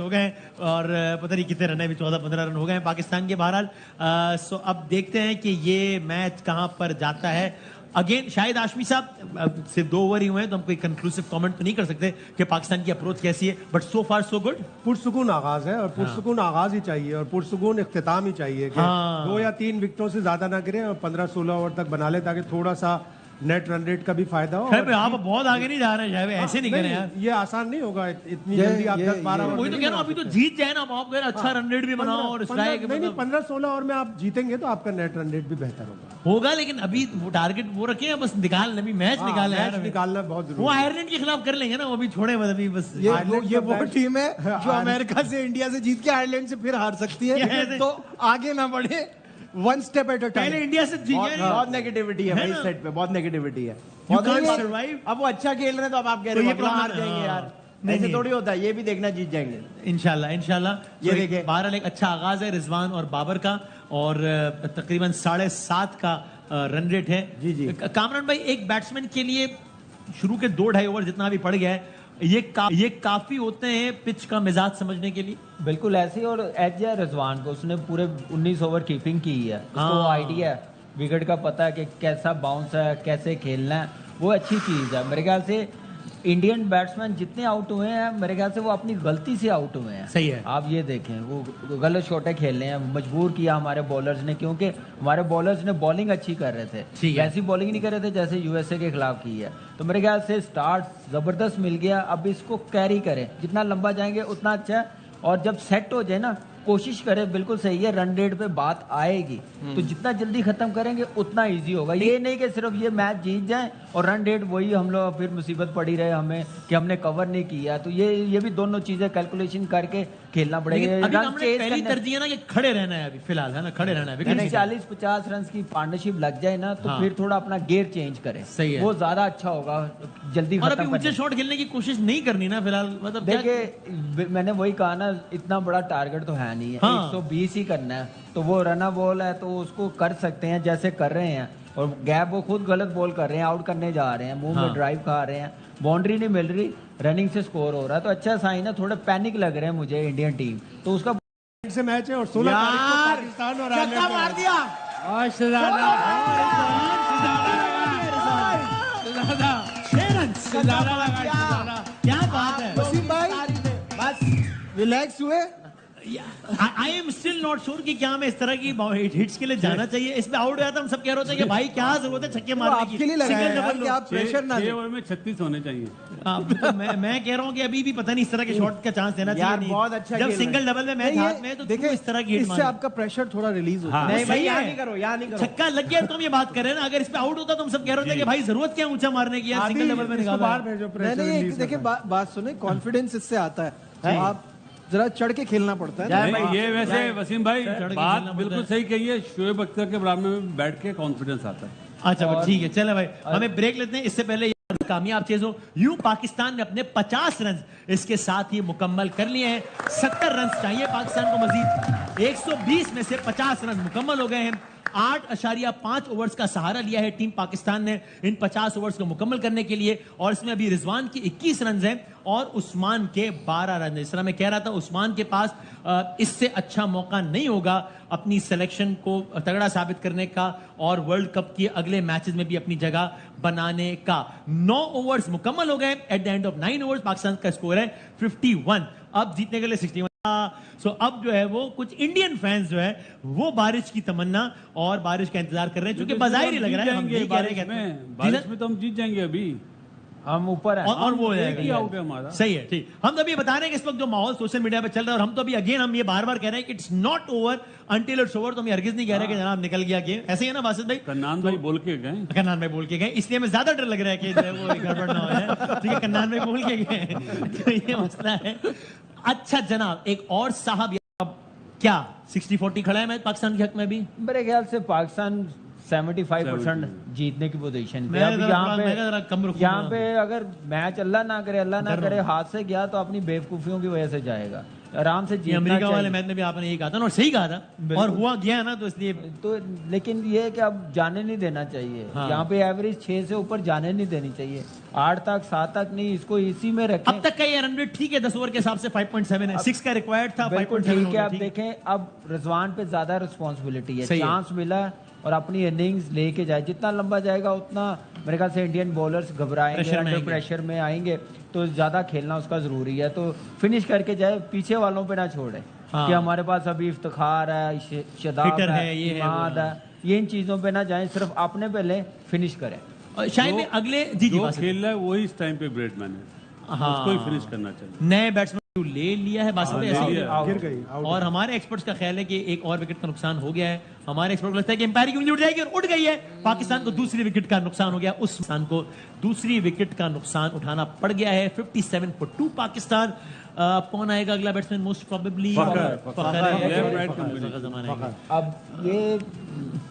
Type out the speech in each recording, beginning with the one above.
हो गए हैं और पता नहीं कितने रन है, अभी 14-15 रन हो गए हैं पाकिस्तान के बहरहाल। सो अब देखते हैं कि ये मैच कहां पर जाता है। अगेन शायद आशमी साहब सिर्फ 2 ओवर ही हुए हैं तो हम कोई कंक्लूसिव कमेंट तो नहीं कर सकते कि पाकिस्तान की अप्रोच कैसी है, but so far so good. पुरसुकून आगाज है और पुरसुकून आगाज ही चाहिए और पुरसुकून इख्तिताम ही चाहिए कि 2 या 3 विकेटों से ज्यादा ना गिरे और 15-16 ओवर तक बना ले ताकि थोड़ा सा नेट रन रेट का भी फायदा हो। आप बहुत आगे नहीं जा रहे हैं, ऐसे नहीं करें यार, ये आसान नहीं होगा इतनी जल्दी आप 10-12 ओवर। वही तो कह रहा हूं, अभी तो जीत जाए ना आप कह रहे अच्छा रन रेट भी बनाओ और स्ट्राइक। नहीं 15-16 ओवर में आप जीतेंगे तो आपका नेट रन रेट भी बेहतर होगा, लेकिन अभी वो टारगेट वो रखे हैं, बस निकाल अभी मैच निकालना है, निकालना बहुत जरूरी। वो आयरलैंड के खिलाफ कर लेंगे ना, वो अभी छोड़े बस अभी बस। ये वो टीम है जो अमेरिका से इंडिया से जीत के आयरलैंड से फिर हार सकती है, तो आगे ना बढ़े, one step at a time. पहले इंडिया से जीत गए। बहुत नेगेटिविटी है भाई सेट पे, बहुत नेगेटिविटी है। अब वो अच्छा खेल रहे हैं तो अब आप कह रहे हो हार जाएंगे यार, ऐसे थोड़ी होता है, ये भी देखना जीत जाएंगे इंशाल्लाह। ये देखिए बहरहाल एक अच्छा आगाज है रिजवान और बाबर का और तकरीबन 7.5 का रन रेट है। जी कामरान भाई, एक बैट्समैन के लिए शुरू के 2-2.5 ओवर जितना भी पड़ गया है, ये काफी होते हैं पिच का मिजाज समझने के लिए। बिल्कुल ऐसे ही, और एज है रिजवान को, उसने पूरे 19 ओवर कीपिंग की है, उसको आइडिया है, विकेट का पता है कि कैसा बाउंस है, कैसे खेलना है, वो अच्छी चीज़ है। मेरे ख्याल से इंडियन बैट्समैन जितने आउट हुए हैं, मेरे ख्याल से वो अपनी गलती से आउट हुए हैं। सही है, आप ये देखें, वो गलत शॉटें खेल रहे हैं, मजबूर किया हमारे बॉलर्स ने, क्योंकि हमारे बॉलर्स ने बॉलिंग अच्छी कर रहे थे, वैसी बॉलिंग नहीं कर रहे थे जैसे यूएसए के खिलाफ की है। तो मेरे ख्याल से स्टार्ट जबरदस्त मिल गया, अब इसको कैरी करें, जितना लंबा जाएंगे उतना अच्छा है, और जब सेट हो जाए ना, कोशिश करें, बिल्कुल सही है, रन रेट पे बात आएगी तो जितना जल्दी खत्म करेंगे उतना इजी होगा। ये नहीं कि सिर्फ ये मैच जीत जाए और रन रेट वही हम लोग फिर मुसीबत पड़ी रहे हमें कि हमने कवर नहीं किया। तो ये भी दोनों चीजें कैलकुलेशन करके खेलना पड़ेगा। पहली तरजीह है ना कि खड़े रहना है अभी फिलहाल, है ना, खड़े रहना है। 40-50 रन की पार्टनरशिप लग जाए ना तो फिर थोड़ा अपना गेयर चेंज करें, सही है, वो ज्यादा अच्छा होगा, जल्दी और अभी ऊंचे शॉट खेलने की कोशिश नहीं करनी ना फिलहाल। मतलब देखिए मैंने वही कहा ना, इतना बड़ा टारगेट तो है नहीं है, 120 ही करना है, तो वो रना बॉल है तो उसको कर सकते हैं जैसे कर रहे हैं, और गैप वो खुद गलत बॉल कर रहे हैं, आउट करने जा रहे हैं, मुंह में ड्राइव खा रहे हैं, बाउंड्री नहीं मिल रही, रनिंग से स्कोर हो रहा है, तो अच्छा साइन है। थोड़े पैनिक लग रहे हैं मुझे इंडियन टीम, तो उसका से मैच है और 16 तारीख को पाकिस्तान और छक्का मार दिया। क्या बात है वसीम भाई, बस रिलैक्स हुए। I am still not sure कि क्या हमें इस तरह की हिट्स के लिए जाना चाहिए। इसमें आउट गया था, हम सब कह रहे थे कि भाई क्या जरूरत है छक्के मारने की, आपके लिए लगा है यार कि आप प्रेशर ना 6 ओवर में 36 होने चाहिए। तो मैं कह रहा हूँ कि अभी भी पता नहीं इस तरह के शॉट का चांस देना चाहिए। बहुत अच्छा जब सिंगल डबल में मैच हाथ में तो देखिए इस तरह की हिट इससे आपका प्रेशर थोड़ा रिलीज होता है। नहीं भाई, यहाँ नहीं करो, यहाँ नहीं करो, छक्का लग गया तो हम ये बात कर रहे हैं ना। अगर इस पे आउट होता तो हम सब कह रहे थे कि भाई जरूरत क्या ऊंचा मारने की, यार सिंगल डबल में निकाला। नहीं देखिए बात सुने, कॉन्फिडेंस इससे आता है, आप जरा चढ़ के खेलना पड़ता है। ये वैसे वसीम भाई बात बिल्कुल सही कही है, शोएब अख्तर के बराबर में बैठ के कॉन्फिडेंस आता है। अच्छा ठीक है, चले भाई हमें ब्रेक लेते हैं। इससे पहले कामयाब चीज हो, यूं पाकिस्तान ने अपने 50 रन इसके साथ ही मुकम्मल कर लिए हैं। 70 रन चाहिए पाकिस्तान को मजीद, 120 में से 50 रन मुकम्मल हो गए हैं। 8.5 ओवर्स का सहारा लिया है टीम पाकिस्तान ने इन 50 ओवर्स को मुकम्मल करने के लिए, और इसमें अभी रिजवान की 21 रन हैं और उस्मान के 12 रन। इस तरह मैं कह रहा था, उस्मान के पास इससे अच्छा मौका नहीं होगा अपनी सिलेक्शन को तगड़ा साबित करने का और वर्ल्ड कप के अगले मैचेस में भी अपनी जगह बनाने का। 9 ओवर्स मुकम्मल हो गए। At the end of 9 overs Pakistan का स्कोर है 51, अब जीतने के लिए 61। सो अब जो है वो कुछ इंडियन फैंस जो है वो बारिश की तमन्ना और बारिश का इंतजार कर रहे हैं, क्योंकि बाज़ाहिर ही लग रहा है हम नहीं कह रहे हैं बारिश में तो हम जीत जाएंगे, अभी हम ऊपर हैं और वो हो जाएगा। आउट है हमारा, सही है, ठीक। हम तो अभी बता रहे हैं कि इस वक्त जो माहौल सोशल मीडिया पे चल रहा है, और हम तो अभी अगेन हम ये बार बार कह रहे हैं कि it's not over until it's over. तो हम हरगिज नहीं कह रहे कि जनाब निकल गया गेम, ऐसे ही है ना बासित भाई? कन्नान भाई बोल के गए, कन्नान भाई बोल के गए, इसलिए हमें ज्यादा डर लग रहा है कि वो गड़बड़ ना हो। ठीक है, कन्नान भाई बोल के गए, तो ये मसला है। अच्छा जनाब, एक और साहब क्या 60-40 खड़ा है मैच पाकिस्तान के हक में भी? मेरे ख्याल से पाकिस्तान 75% जीतने की पोजीशन पे। अब यहाँ पे अगर मैच अल्लाह ना करे हाथ से गया तो अपनी बेवकूफियों की वजह से जाएगा। आराम से ये जीतना अमेरिका वाले चाहिए। मैच में भी आपने यही कहा था ना, और सही कहा था, और हुआ गया ना, तो इसलिए तो लेकिन ये है कि अब जाने नहीं देना चाहिए। हाँ। यहाँ पे एवरेज 6 से ऊपर जाने नहीं देनी चाहिए, 8 तक 7 तक नहीं, इसको इसी में रखें। अब तक का ये रन रेट ठीक है, 10 ओवर के हिसाब से 5.7 है, 6 का रिक्वायर्ड था, बिल्कुल 5.7 ठीक है। हो अब गया, ठीक देखें, अब रिजवान पे ज्यादा रिस्पॉन्सिबिलिटी है, सही है। चांस मिला और अपनी इनिंग्स लेके जाए, जितना लंबा जाएगा उतना मेरे ख्याल से इंडियन बॉलर्स घबराएंगे, प्रेशर में अंडर आएंगे। प्रेशर में आएंगे, तो ज्यादा खेलना उसका जरूरी है। तो फिनिश करके जाए, पीछे वालों पे ना छोड़े हाँ। कि हमारे पास अभी इफ्तिखार है, शदाब हिटर है, है, ये है, इमाद वो है। है, ये इन चीजों पे ना जाएं, सिर्फ अपने पहले फिनिश करें। और शायद में अगले जी जो बासित। खेल रहा है वही इस टाइम पे ब्रेडमैन है, हाँ। उसको ही फिनिश करना चाहिए। नए बैट्समैन ले लिया है बासित हाँ, भाई, ले ऐसे ही लिया। गिर गई आउट। और हमारे एक्सपर्ट्स का ख्याल है कि एक और विकेट का नुकसान हो गया है। हमारे एक्सपर्ट को लगता है कि एम्पायर की उंगली उठ जाएगी, और उठ गई है। पाकिस्तान को दूसरी विकेट का नुकसान हो गया, उस पाकिस्तान को दूसरी विकेट का नुकसान उठाना पड़ गया है। 57 for 2 पाकिस्तान। कौन आएगा अगला बैट्समैन? मोस्ट प्रोबेबली अब ये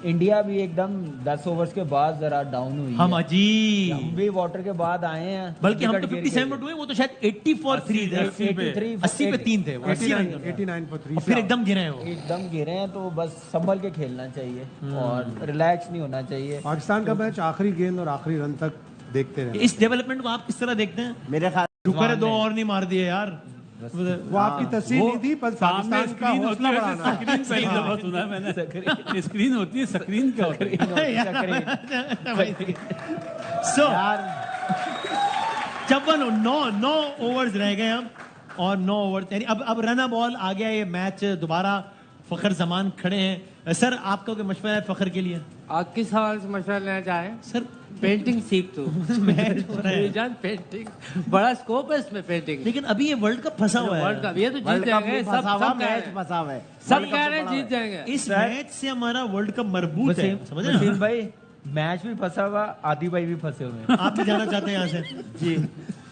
इंडिया भी एकदम 10 ओवर्स के बाद जरा डाउन हुई हम है। जी, हम भी वाटर के बाद आए हैं, बल्कि हम तो विकेट गिर 57 गई। पर 2 हैं, वो तो शायद 80 for 3 थे, 80 पे 3 थे, 89 पर 3 और फिर एकदम गिरे हैं वो। एकदम गिरे हैं, तो बस संभल के खेलना चाहिए और रिलैक्स नहीं होना चाहिए। पाकिस्तान का मैच आखिरी गेंद और आखिरी रन तक देखते रहे। इस डेवलपमेंट को आप किस तरह देखते हैं? मेरे ख्याल शुक्र है 2 और नहीं मार दिए यार। वो आपकी तस्वीर नहीं थी, पर सामने पाकिस्तान का स्क्रीन होती हौसला है, बढ़ाना। स्क्रीन पहली दफा सुना है मैंने। स्क्रीन होती है, स्क्रीन क्या होता है? सो 9 ओवर्स रह गए हम, और 9 ओवर यानी अब रन बॉल आ गया। ये मैच दोबारा फखर जमान खड़े हैं। सर, आपका कोई मशवरा है फखर के लिए? आप किस सवाल से मशवरा लेना चाहें? सर, पेंटिंग सीख तू। मैच हो रहा है, जान पेंटिंग बड़ा स्कोप है इसमें, पेंटिंग लेकिन अभी ये वर्ल्ड कप फंसा हुआ वर्ल्ड है। कप ये तो जीत जाएंगे, सब सब कह रहे मैच हैं। फंसा हुआ है। सब कह रहे हैं जीत जाएंगे। इस मैच से हमारा वर्ल्ड कप मरबूत है, समझ रहे वसीम हैं? भाई, मैच भी फंसा हुआ, आदि भाई भी फंसे हुए हैं। आप भी जाना चाहते हैं यहाँ से जी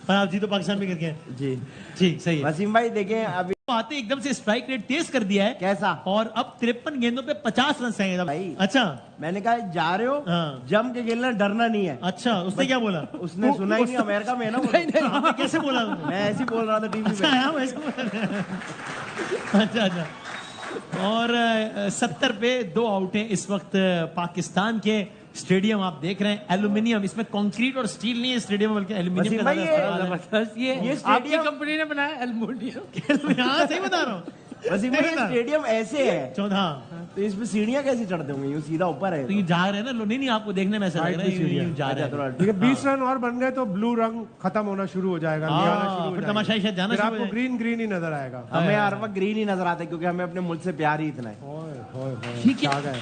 पर आप जी तो पाकिस्तान में करके हैं। जी जी, सही है। वसीम भाई देखें अभी आते एकदम से स्ट्राइक रेट तेज कर दिया है, कैसा? और अब 53 गेंदों पे 50 रन चाहिए। भाई। अच्छा मैंने कहा जा रहे हो, हाँ। जम के खेलना, डरना नहीं है। अच्छा, उसने क्या बोला? उसने सुना ही नहीं, अमेरिका में है ना वो। आपने कैसे बोला? मैं ऐसे ही बोल रहा था टीवी अच्छा, पे। हाँ, वैसे बोला। अच्छा अच्छा। और 70 पे 2 आउट हैं इस वक्त पाकिस्तान के। स्टेडियम आप देख रहे हैं, एल्यूमिनियम, इसमें कंक्रीट और स्टील नहीं है स्टेडियम, बल्कि एल्यूमिनियम वसीम का भाई, ज्यादा इस्तेमाल है। जबरदस्त ये ये आपकी स्टेडियम- कंपनी ने बनाया एल्युमिनियम। हाँ, सही बता रहा हूँ। वसीम भाई, ये स्टेडियम ऐसे है, 14 तो इसमें सीढ़ियां कैसे चढ़ते होंगे? यूं सीधा ऊपर है। तो ये जा रहे हैं ना लोग, नहीं आपको देखने में ऐसा लग रहा है यूं जा रहे हैं। ठीक है, 20 रन और बन गए तो ब्लू रंग खत्म होना शुरू हो जाएगा, हाँ, निकलना शुरू हो फिर जाएगा। तमाशाई शायद जाना फिर शुरू हो आपको ग्रीन ग्रीन ही नजर आएगा। हमें हर वक्त ग्रीन ही नजर आता है, क्योंकि हमें अपने मुल्क से प्यार ही इतना है। ओए, ओए, ओए, ठीक है। आ गए।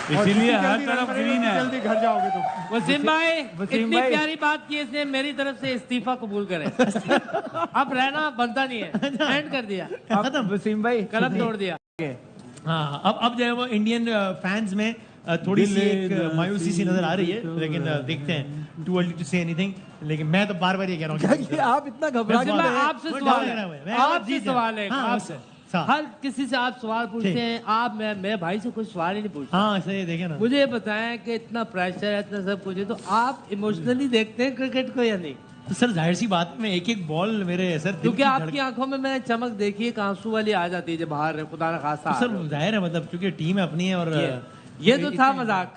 और इसीलिए जितनी हर जल्दी तरफ रन बनेगा, ग्रीन है। जल्दी घर जाओगे तो। वसीम भाई इतनी भाई। प्यारी बात की इसने, मेरी तरफ से इस्तीफा कबूल करे। अब रहना बनता नहीं है, एंड कर दिया, अब वसीम भाई, कलम तोड़ दिया। हाँ, अब जो है वो इंडियन फैंस में थोड़ी सी एक मायूसी सी नजर आ रही है, लेकिन देखते हैं। Too early to say anything, लेकिन मैं तो बार बार ये कह रहा हूँ कि आप इतना घबरा वसीम के भाई, आपसे सवाल है, आपसे सवाल है, हाँ, आपसे। हर किसी से आप सवाल पूछते हैं, आप मेरे भाई से कोई सवाल ही नहीं पूछते। हाँ, सही देखे ना। मुझे ये बताएं कि इतना प्रेशर है, इतना सब कुछ है, तो आप इमोशनली देखते हैं क्रिकेट को या नहीं? तो सर, जाहिर सी बात में एक एक बॉल मेरे सर दिल क्योंकि की आपकी आंखों में मैंने चमक देखी है, एक आंसू वाली आ जाती है जब बाहर खुदा ना खासा। सर जाहिर है, मतलब क्योंकि टीम है अपनी है, और ये तो था मजाक।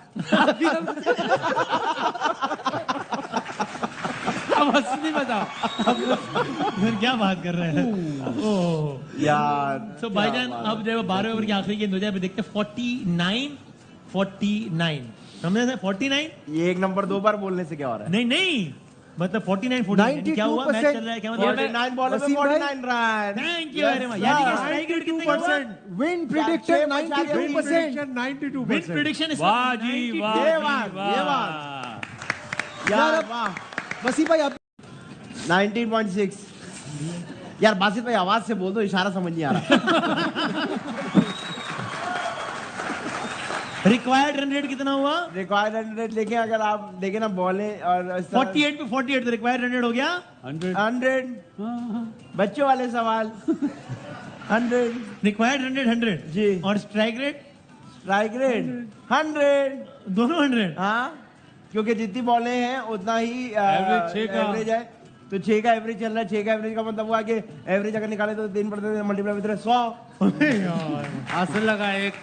अब असली बताओ। फिर क्या बात कर रहे हैं? ओह यार तो भाईजान, अब जो है 12 ओवर की आखिरी गेंद हो जाए, देखते हैं 49 समझे थे? 49 ये एक नंबर 2 बार बोलने से क्या हो रहा है? नहीं मतलब 49 क्या हुआ? मैच चल रहा है, क्या मतलब? 49 बॉल में 49 run. Thank you very much. यानी कि स्ट्राइक रेट कितने का हुआ? Win predicted 92%। 92%। विन प्रेडिक्शन इस वाह वक्त जी 92 वाह ये जी, बात, ये वाह। यार वाह, वसीम भाई आप 19.6। यार बासित भाई, आवाज से बोल दो, इशारा समझ नहीं आ रहा। रिक्वायर्ड रन रेट कितना हुआ? रिक्वायर्ड रन रेट देखें, अगर आप देखें ना बॉलें और 48 पे 48 रिक्वायर्ड रन रेट हो गया 100 बच्चों वाले सवाल 100 रिक्वायर्ड रन रेट 100 जी। और स्ट्राइक रेट स्ट्राइक रेट 100। दोनों 100। हाँ, क्योंकि जितनी बॉलें हैं उतना ही Average 6 का। एवरेज है। तो 6 का एवरेज चल रहा है। 6 का एवरेज का मतलब हुआ कि एवरेज अगर निकाले तो 3 पड़ते मल्टीप्लाई विद 100। आसन लगा एक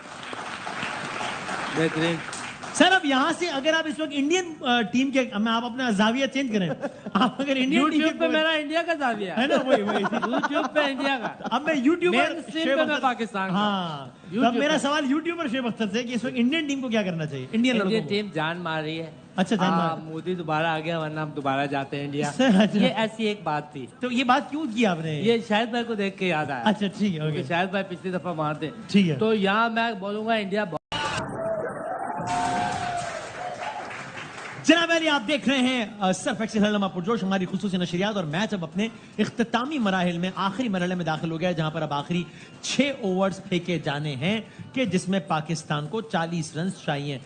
बेहतरीन। सर अब यहाँ से अगर आप इस वक्त इंडियन टीम के आप अपना जाविया चेंज करें, आप अगर इंडियन टीम यूट्यूब पे मेरा इंडिया का जाविया है ना, वही वही यूट्यूब पे इंडिया का। अब मैं यूट्यूबर स्ट्रीम पे मैं पाकिस्तान का। हाँ, तो अब मेरा सवाल यूट्यूबर शेब अख्तर से कि इस वक्त इंडियन टीम को क्या करना चाहिए, इंडियन लड़कों इंडियन को? टीम जान मार रही है। अच्छा, जान मार। मोदी दोबारा आ गया, वरना हम दोबारा जाते हैं इंडिया। अच्छा। ये ऐसी एक बात थी। तो ये बात क्यों की आपने? ये शाहिद भाई को देख के याद आया। अच्छा ठीक है, क्योंकि ओके। शाहिद भाई पिछली दफा वहां थे। ठीक है। तो यहाँ मैं बोलूंगा इंडिया। जनाब अली, आप देख रहे हैं सर्फ एक्सेल हलमा पुरजोश, हमारी खुसूसी नशरियात, और मैच अब अपने इख्तितामी मराहिल में आखिरी मरहले में दाखिल हो गया है, जहां पर अब आखिरी 6 ओवर्स फेंके जाने हैं कि जिसमें पाकिस्तान को 40 रन चाहिए।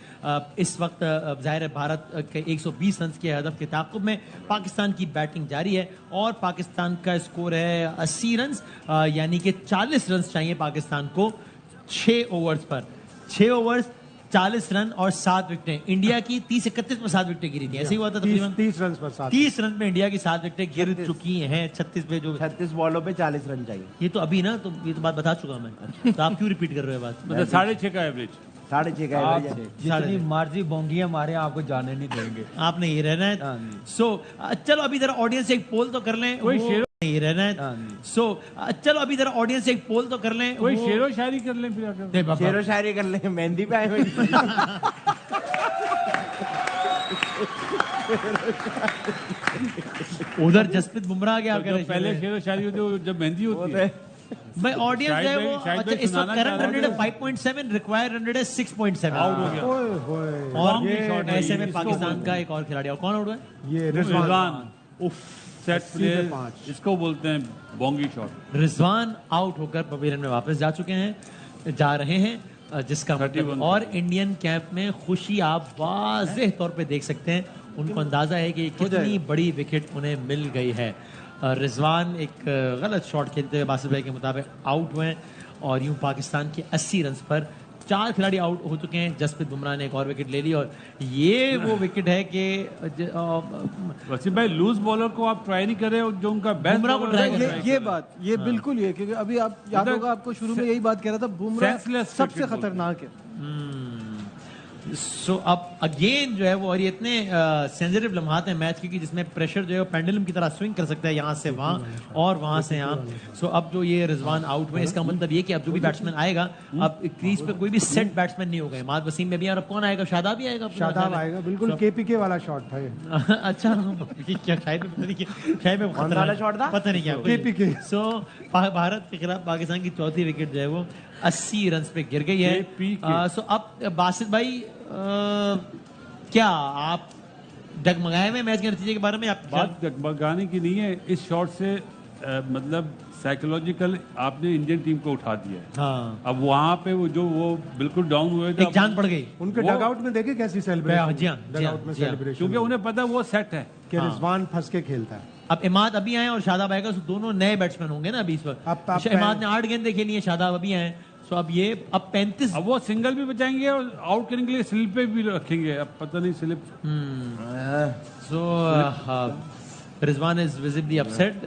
इस वक्त ज़ाहिर है भारत के 120 रन के हदफ के ताक़ुब में पाकिस्तान की बैटिंग जारी है और पाकिस्तान का स्कोर है 80 रन, यानी कि 40 रन चाहिए पाकिस्तान को 6 ओवर्स पर। 6 ओवर्स 40 रन और 7 विकेटें। इंडिया की 30-31 में 7 विकेटें गिरी थी, ऐसे ही हुआ था तकरीबन 30 रन पर 7। 30 रन में इंडिया की 7 विकेटें गिर चुकी हैं 36 पे। जो 36 बॉलों पे 40 रन चाहिए। ये तो अभी ना, तो ये तो बात बता चुका मैं, तो आप क्यों रिपीट कर रहे हो बात? मतलब 6.5 का एवरेज। 6.5 का आप एवरेज है। जितनी मर्जी बोंगियां मारे आपको जाने नहीं देंगे। आपने ये रहना है। सो चलो अभी जरा ऑडियंस से एक पोल तो कर लें। कोई शेरो ये रहना है। सो चलो अभी जरा ऑडियंस से एक पोल तो कर लें। कोई शेरो शायरी कर लें फिर आकर। शेरो शायरी कर ले, मेहंदी पे आए हुए। उधर जसप्रीत बुमराह के आप कह रहे हैं पहले शेरो शायरी होती है जब मेहंदी होती है। भाई ऑडियंस है वो। शायद अच्छा, भाई इस वक्त सुनाना करंट चाह रन रहे रेट है 5.7, रिक्वायर्ड रन रेट है 6.7। आउट हो गया। ओए होए, और Long shot है ऐसे ये, में इसको पाकिस्तान बोलते का हैं। एक और खिलाड़ी और कौन आउट हुआ है? ये रिजवान उफ सेट 80 प्ले, पे 5। इसको बोलते हैं बोंगी शॉट। रिजवान आउट होकर पवेलियन में वापस जा चुके हैं, जा रहे हैं, जिसका मतलब 31 और इंडियन कैंप में खुशी आप वाज़ेह तौर पे देख सकते हैं। उनको अंदाजा है कि कितनी बड़ी विकेट उन्हें मिल गई है। रिजवान एक गलत शॉट खेलते हुए बासित भाई के मुताबिक आउट हुए हैं और यूं पाकिस्तान के 80 रन पर 4 खिलाड़ी आउट हो चुके हैं। जसप्रीत बुमराह ने एक और विकेट ले ली और ये वो विकेट है कि वसीम भाई लूज बॉलर को आप ट्राई नहीं कर रहे हो, जो उनका बेस्ट बुमराह को try कर रहे हैं। ये बात ये बिल्कुल ये, क्योंकि अभी आप याद होगा आपको शुरू में यही बात कह रहा था, बुमराह Senseless सबसे cricket खतरनाक है। सो अब अगेन जो है वो, और ये इतने सेंसिटिव लम्हात हैं मैच की कि जिसमें प्रेशर जो है वो पेंडुलम की तरह स्विंग कर सकता है यहाँ से वहाँ और वहाँ से यहाँ। सो अब जो ये रिजवान आउट हुए, इसका मतलब ये कि अब जो भी बैट्समैन आएगा, अब क्रीज पे कोई भी सेट बैट्समैन नहीं होगा। इमाद वसीम में भी, और अब कौन आएगा? शादाब ही आएगा। शादाब आएगा, बिल्कुल केपीके वाला शॉट था ये। अच्छा, ये क्या शायद में पता नहीं क्या, शायद में कौन सा वाला शॉट था? पता नहीं क्या KPK। सो भारत के खिलाफ पाकिस्तान की चौथी विकेट जो है वो 80 रन पे गिर गई है। KPK। सो अब बासित भाई, क्या आप डगमगाए हुए मैच के नतीजे के बारे में? आप बात डगमगाने की नहीं है, इस शॉट से मतलब साइकोलॉजिकल आपने इंडियन टीम को उठा दिया है। हाँ, अब वहाँ पे वो बिल्कुल डाउन हुए थे, एक जान पड़ गई उनके वो- डगआउट में देखे कैसी सेलिब्रेशन, जी हाँ, जी हाँ, डगआउट में जी हाँ। सेलिब्रेशन, क्योंकि उन्हें पता है वो सेट है। कि रिजवान फंस के खेलता है। अब इमाद अभी आए और शादाब आएगा, तो दोनों नए बैट्समैन होंगे ना अभी इस वक्त। अब इमाद ने 8 गेंदें खेली हैं, शादाब अभी आए। सो अब ये अब 35 अब वो सिंगल भी बचाएंगे और आउट करने के लिए स्लिप पे भी रखेंगे। अब पता नहीं slip so Rizwan is visibly upset,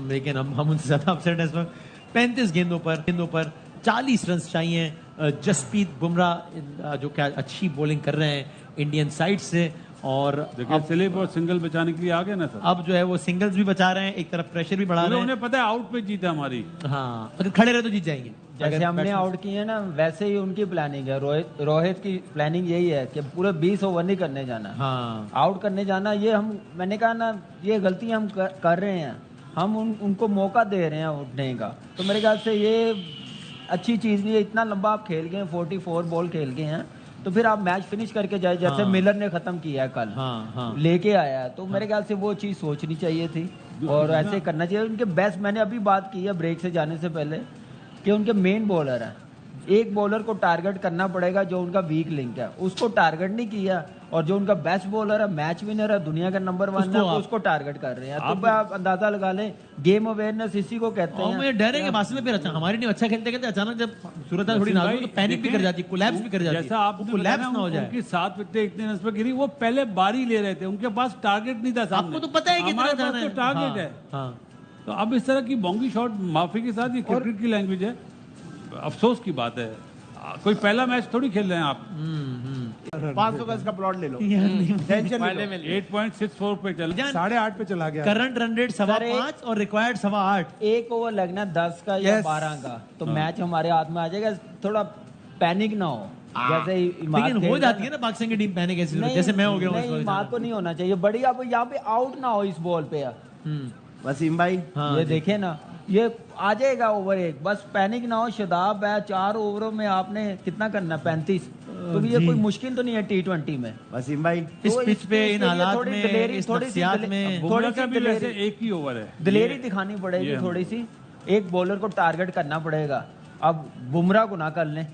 लेकिन हम उनसे ज्यादा अपसेट हैं इस वक्त। 35 गेंदों पर 40 रन चाहिए। जसप्रीत बुमराह जो क्या अच्छी बॉलिंग कर रहे हैं इंडियन साइड से, और देखिए स्लिप और सिंगल बचाने के लिए आ गए ना सर। अब जो है वो सिंगल्स भी बचा रहे हैं, एक तरफ प्रेशर भी बढ़ा रहे हैं। उन्हें पता है आउट पे जीत है हमारी। हाँ, अगर खड़े रहे तो जीत जाएंगे। जैसे हमने आउट किए हैं ना, वैसे ही उनकी प्लानिंग है। रोहित की प्लानिंग यही है कि पूरे 20 ओवर नहीं करने जाना, हाँ, आउट करने जाना। ये मैंने कहा ना, ये गलती हम कर रहे हैं। हम उनको मौका दे रहे हैं उठने का। तो मेरे ख्याल से ये अच्छी चीज़ नहीं है। इतना लंबा आप खेल गए, 44 बॉल खेल गए हैं, तो फिर आप मैच फिनिश करके जाए, जैसे मिलर ने खत्म किया है कल, हाँ, लेके आया है। तो मेरे ख्याल से वो चीज़ सोचनी चाहिए थी और ऐसे करना चाहिए। उनके बेस्ट, मैंने अभी बात की है ब्रेक से जाने से पहले, कि उनके मेन बॉलर हैं। एक बॉलर को टारगेट करना पड़ेगा जो उनका वीक लिंक है, उसको टारगेट नहीं किया और जो उनका बेस्ट बॉलर है, मैच विनर है, दुनिया का नंबर 1 है, उसको टारगेट कर रहे हैं। तो आप अंदाजा लगा लें, गेम अवेयरनेस इसी को कहते हैं। मुझे डर है कि बासित में फिर अच्छा हमारी टीम अच्छा खेलते खेलते अचानक जब सूरत थोड़ी नाजुक तो पैनिक भी कर जाती है, कोलैप्स भी कर जाती है। जैसा आप कोलैप्स ना हो जाए। उनकी 7 विकेटें इतने रन पर गिरी, वो पहले बारी ले रहे थे, उनके पास टारगेट नहीं था सामने। आपको तो पता है कितना हमारे पास तो टारगेट है। तो अब इस तरह की बोंगी शॉट, माफी के साथ, ये क्रिकेट की लैंग्वेज है, अफसोस की बात है। कोई पहला मैच थोड़ी खेल रहे हैं आप। 500 गज का प्लॉट ले लो, टेंशन पहले में 8.64 पे चल 8.5 पे चला गया। करंट रन रेट 5.25 और रिक्वायर्ड 8.25। एक ओवर लगना 10 का या 12 का, तो मैच हमारे हाथ में आ जाएगा। थोड़ा पैनिक ना हो, जैसे लेकिन हो जाती है ना पाकिस्तान की टीम पैनिक ऐसी, जैसे मैं हो गया हूं इस वक्त। बात तो नहीं होना चाहिए बड़ी। अब यहाँ पे आउट ना हो इस बॉल पे। वसीम भाई ये देखे ना, ये आ जाएगा ओवर 1, बस पैनिक ना हो। शदाब है, 4 ओवरों में आपने कितना करना, 35। तो ये कोई मुश्किल तो नहीं है T20 में। वसीम भाई इस पिच पे, इन हालात में, इस नफ्सियात में, बुमराह का भी वैसे एक ही ओवर है। दिलेरी दिखानी पड़ेगी थोड़ी सी, एक बॉलर को टारगेट करना पड़ेगा। अब बुमराह को ना कर लें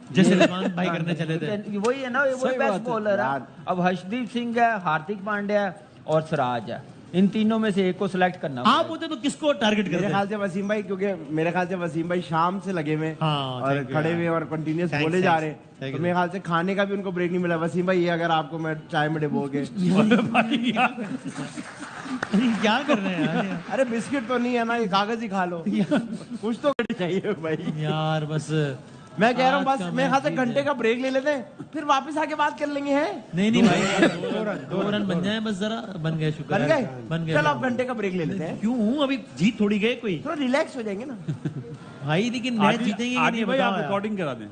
जैसे रिजवान भाई करने चले थे। वही है ना, वही बेस्ट बॉलर है। अब हर्षदीप सिंह है, हार्दिक पांड्या है और सिराज है, इन तीनों में से एक को सिलेक्ट करना। आप होते तो किसको टारगेट करते? मेरे ख्याल से वसीम भाई, क्योंकि मेरे ख्याल से वसीम भाई शाम से लगे हुए और खड़े हुए और कंटिन्यूस बोले जा रहे हैं, तो मेरे ख्याल से खाने का भी उनको ब्रेक नहीं मिला। वसीम भाई, ये अगर आपको मैं चाय में डुबोगे क्या कर रहे हैं यार? अरे बिस्किट तो नहीं है ना, ये कागज ही खा लो, कुछ तो चाहिए भाई यार। बस मैं कह रहा हूँ, बस मेरे ख्याल से घंटे का ब्रेक ले लेते हैं, फिर वापस आके बात कर लेंगे। हैं नहीं भाई, 2 रन बन जाए बस, जरा बन गए, शुक्र बन है, गए, बन गए। चलो आप घंटे का ब्रेक ले लेते हैं। क्यों? अभी जीत थोड़ी गए कोई, थोड़ा रिलैक्स हो जाएंगे ना भाई। लेकिन मैच जीतेंगे कि नहीं भाई, आप बताओ। रिकॉर्डिंग करा दें।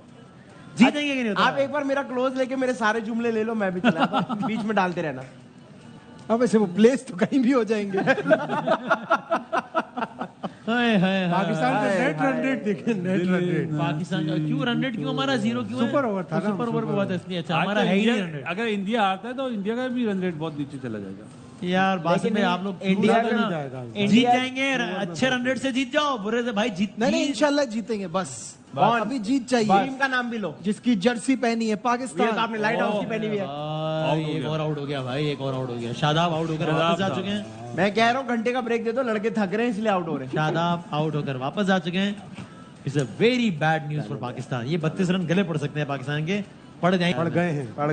जीतेंगे कि नहीं आप एक बार मेरा क्लोज लेके मेरे सारे जुमले ले लो, मैं भी चला बीच में डालते रहना। अब ऐसे वो प्लेस तो कहीं भी हो जाएंगे। पाकिस्तान के नेट रन रेट देखें, नेट रन रेट। पाकिस्तान का क्यों रन रेट, क्यों हमारा 0 क्यों है? सुपर ओवर था ना, सुपर ओवर हुआ था इसलिए। अच्छा, आज हमारा तो है ही नहीं इंडिया- रन रेट। अगर इंडिया आता है तो इंडिया का भी रन रेट बहुत नीचे चला जाएगा। यार बासित में आप लोग इंडिया जीत का जाएगा। जाएंगे, अच्छे रन रेट से जीत जाओ, बुरे से भाई जीत नहीं, इंशाल्लाह जीतेंगे। बस अभी जीत चाहिए। टीम का नाम भी लो, जिसकी जर्सी पहनी है ये पाकिस्तान। तो आपने लाइट हाउस की पहनी हुई है। एक और आउट हो गया भाई, एक और आउट हो गया। शादाब आउट होकर वापस जा चुके हैं। मैं कह रहा हूँ घंटे का ब्रेक दे दो, लड़के थक रहे हैं इसलिए आउट हो रहे हैं। शादाब आउट होकर वापस जा चुके हैं। It's a very bad news for Pakistan. ये 32 रन गले पड़ सकते हैं पाकिस्तान के, पड़ गए पड़ गए हैं। पड़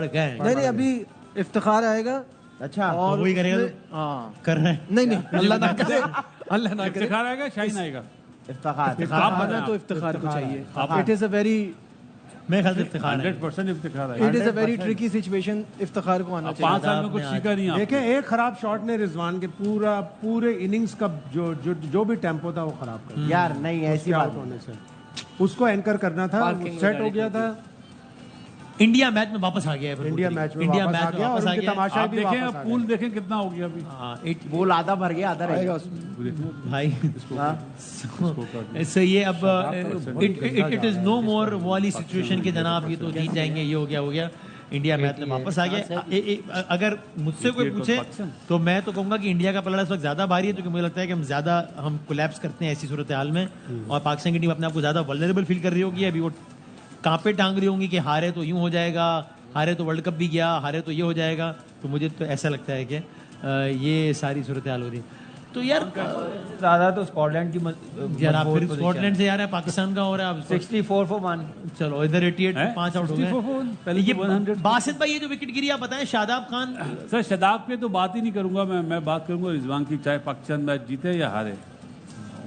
गए नहीं, अभी इफ्तिखार आएगा। अच्छा, और वही करेगा तो हाँ, कर रहे हैं। नहीं अल्लाह ना करे, अल्लाह ना करे। इफ्तिखार आएगा, शाहीन आएगा। इफ्तिखार आप आना बताएं, तो इफ्तिखार को चाहिए। आप- इट इज अ वेरी मैं ख्याल से इफ्तिखार है। 100% इफ्तिखार इट आएगा। Is a very tricky situation. Iftikhar को आना 5 चाहिए। साल में कुछ सीखा नहीं आपने। देखें, एक खराब शॉट ने रिजवान के पूरे इनिंग्स का जो भी टेम्पो था वो खराब कर दिया। यार नहीं, ऐसी बात आउट होने से उसको एंकर करना था, सेट हो गया था। इंडिया मैच में वापस आ गया है फिर इंडिया पूरी। मैच में इंडिया वापस आ मैच में गया और वापस आ उनके गया। तमाशा आप भी देखें, वापस आ पूल गए। देखें कितना हो गया अभी। हाँ, बोल आधा भर गया, आधा रह गया। भाई सो ये अब इट इज नो मोर वो वाली सिचुएशन के जनाब ये तो जीत जाएंगे, ये हो गया। इंडिया मैच में वापस आ गया। अगर मुझसे कोई पूछे तो मैं तो कहूंगा कि इंडिया का पलड़ा इस वक्त ज्यादा भारी है, क्योंकि मुझे लगता है कि हम कोलैप्स करते हैं ऐसी सूरत हाल में, और पाकिस्तान की टीम अपने आप को ज्यादा वल्नरेबल फील कर रही होगी। अभी वो कांपे टांग रही होंगी कि हारे तो यूं हो जाएगा, हारे तो वर्ल्ड कप भी गया, हारे तो ये हो जाएगा। तो मुझे तो ऐसा लगता है कि ये सारी सूरत हाल हो रही है। तो यार ज्यादा तो स्कॉटलैंड की यार आप फिर स्कॉटलैंड से यार पाकिस्तान का हो रहा है अब 64 for 1। चलो इधर 88 5 आउट हो 64 गए। पहले ये तो 100। बासित भाई ये जो विकेट गिरी आप बताएं, शादाब खान सर, शदाब पे तो बात ही नहीं करूंगा मैं बात करूंगा रिजवान की, चाहे पाकिस्तान मैच जीते या हारे।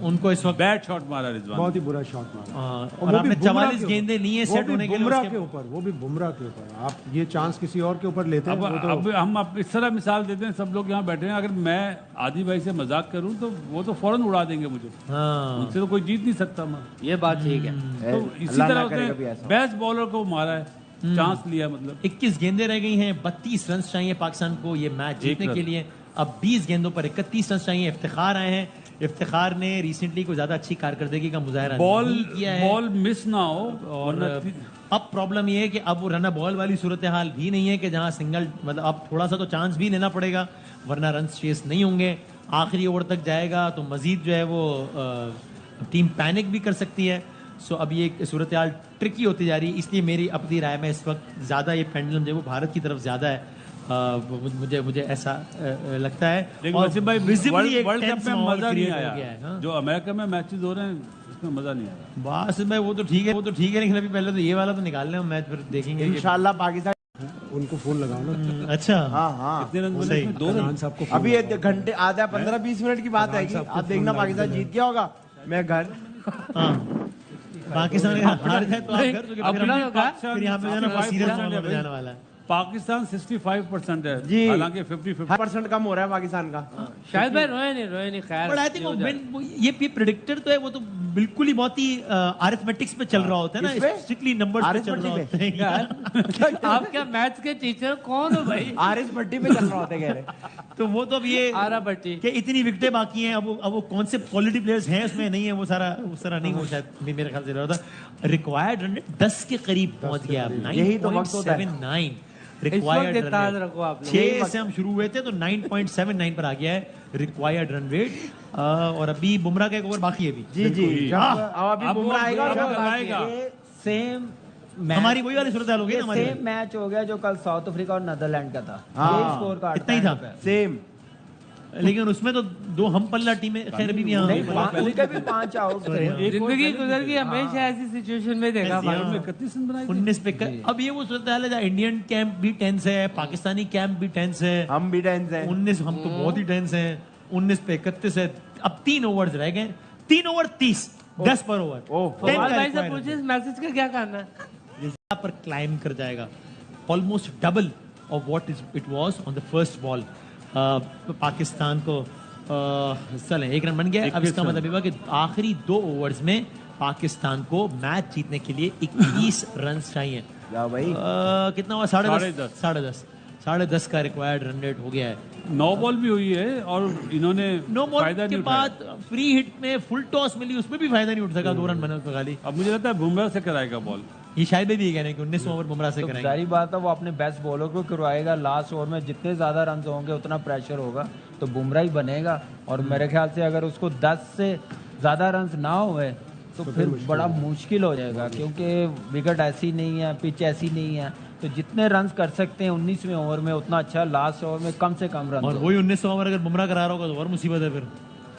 उनको इस वक्त बैड शॉट मारा रिजवान। बहुत ही बुरा शॉट मारा। और आपने 44 गेंदें ली हैं सेट होने के लिए बुमराह उसके के ऊपर, वो भी बुमराह के ऊपर। आप ये चांस किसी और के ऊपर लेते हैं अब वो तो अब हम इस तरह मिसाल देते हैं, सब लोग यहाँ बैठे हैं, अगर मैं आदि भाई से मजाक करूं तो वो तो फौरन उड़ा देंगे मुझे। हाँ उनसे तो कोई जीत नहीं सकता मैं। ये बात ठीक है। तो इसी तरह उसने बेस्ट बॉलर को मारा है, चांस लिया, मतलब 21 गेंदें रह गई हैं, 32 रन चाहिए पाकिस्तान को ये मैच जीतने के लिए। अब 20 गेंदों पर 31 रन चाहिए। इफ्तिखार आए हैं, इफ्तिखार ने रिसेंटली कोई ज्यादा अच्छी कारकर्दगी का मुजाहरा नहीं किया है। बॉल मिस ना हो। और अब प्रॉब्लम ये है कि अब वो रन बॉल वाली सूरत हाल भी नहीं है कि जहां सिंगल, मतलब अब थोड़ा सा तो चांस भी लेना पड़ेगा, वरना रन चेस नहीं होंगे। आखिरी ओवर तक जाएगा तो मजीद जो है वो टीम पैनिक भी कर सकती है। सो अब ये सूरत हाल ट्रिकी होती जा रही है, इसलिए मेरी अपनी राय में इस वक्त ज़्यादा ये पेंडुलम जो है वो भारत की तरफ ज़्यादा है। मुझे ऐसा लगता है। लेकिन और वसीम भाई visibly एक वर्ल्ड कप tense में माहौल मजा नहीं create हो आया, गया है, हाँ। जो अमेरिका में मैचेस हो रहे हैं इसमें मजा नहीं आया। बस में वो तो ठीक है, लेकिन अभी पहले तो ये वाला तो निकाल लें, हम मैच फिर देखेंगे। इंशाल्लाह पाकिस्तान उनको फोन लगाओ ना। अच्छा, हाँ कितने रन बने सही। इसमें? 2 रन। खान साहब को फोन अभी ये घंटे आधा 15-20 मिनट की बात है कि आप देखना पाकिस्तान जीत गया होगा, मैं घर हाँ, पाकिस्तान अगर हार जाए तो आप घर चुके, अपना होगा। फिर यहाँ पे जाना बहुत सीरियस मामला हो जाने वाला है। पाकिस्तान 65% है जी। हालांकि 50-50 % कम हो रहा है पाकिस्तान का। शायद भाई रोए नहीं खैर। बट आई थिंक ये प्रेडिक्टर तो है, वो तो बिल्कुल ही बहुत ही अरिथमेटिक्स पे चल रहा होता है ना, किस पे? स्ट्रिक्टली नंबर्स पे चल रहा होता है यार। आप क्या मैथ्स के टीचर कौन हो भाई? आरिस भट्टी पे चल रहा होता है, कह रहे। तो वो तो अब ये आरा भट्टी कि इतनी विकेटें बाकी हैं, अब वो कौन से क्वालिटी प्लेयर्स हैं उसमें नहीं है, वो सारा नहीं हो, शायद मेरे ख्याल से रहा था। रिक्वायर्ड रन 10 के करीब पहुंच गया अब, यही तो वक्त होता है। 9.79 इस वक्त रिक्वायर्ड इतना याद रन रखो आप लोग। 6 से हम शुरू हुए थे तो 9.79 पर आ गया है रिक्वायर्ड रन रेट। और अभी बुमराह का एक ओवर बाकी है अभी। जी अब अभी बुमराह आएगा और अब जब आएगा। सेम हमारी वही वाली सूरत हाल हो गई ना हमारी। सेम मैच हो गया जो कल साउथ अफ्रीका और नीदरलैंड का था। हाँ। यही स्कोर कार्ड इतना ही था। सेम। लेकिन उसमें तो 2 हम पल्ला टीमें खैर अभी भी यहाँ नहीं, उनके भी 5 आउट थे। जिंदगी गुजर गई, हमेशा ऐसी सिचुएशन में देखा भाई। में 31 रन बनाए थे। 19 पे अब ये वो सूरत हाल है जहाँ इंडियन कैंप भी टेंस है, पाकिस्तानी कैंप भी टेंस है। हम भी टेंस हैं। 19 हम तो बहुत ही टेंस हैं। 19 पे 31 है। अब 3 ओवर्स रह गए, 3 ओवर 30, 10 पर ओवर। फवाद भाई से पूछिए इस मैसेज का क्या करना है? यहाँ पर क्लाइम कर जाएगा almost double of what it was on the first ball. Pakistan को चले 1 रन बन गया। अब इसका मतलब ये हुआ कि आखिरी 2 ओवर्स में पाकिस्तान को मैच जीतने के लिए 21 रन चाहिए। या भाई कितना हुआ? 10.5 10.5 का रिक्वायर्ड रन रेट हो गया है। 9 बॉल भी हुई है और इन्होंने नो बॉल फायदा के नहीं उठाया। बाद फ्री हिट में फुल टॉस मिली, उसमें भी फायदा नहीं उठ सका। 2 रन बने उसमें खाली। अब मुझे लगता है बुमराह से कराएगा बॉल। ये शायद भी कह रहे हैं कि 19 ओवर बुमराह से तो कराएंगे। जारी बात है वो अपने बेस्ट बॉलर को करवाएगा। लास्ट ओवर में जितने ज्यादा रन होंगे उतना प्रेशर होगा, तो बुमराह ही बनेगा। और मेरे ख्याल से अगर उसको 10 से ज्यादा रन ना हुए तो फिर बड़ा मुश्किल हो जाएगा, क्योंकि विकेट ऐसी नहीं है, पिच ऐसी नहीं है। तो जितने रन कर सकते हैं 19वें ओवर में उतना अच्छा। लास्ट ओवर में कम से कम रन। और वही 19 ओवर अगर बुमराह करा रहा होगा तो और मुसीबत है फिर।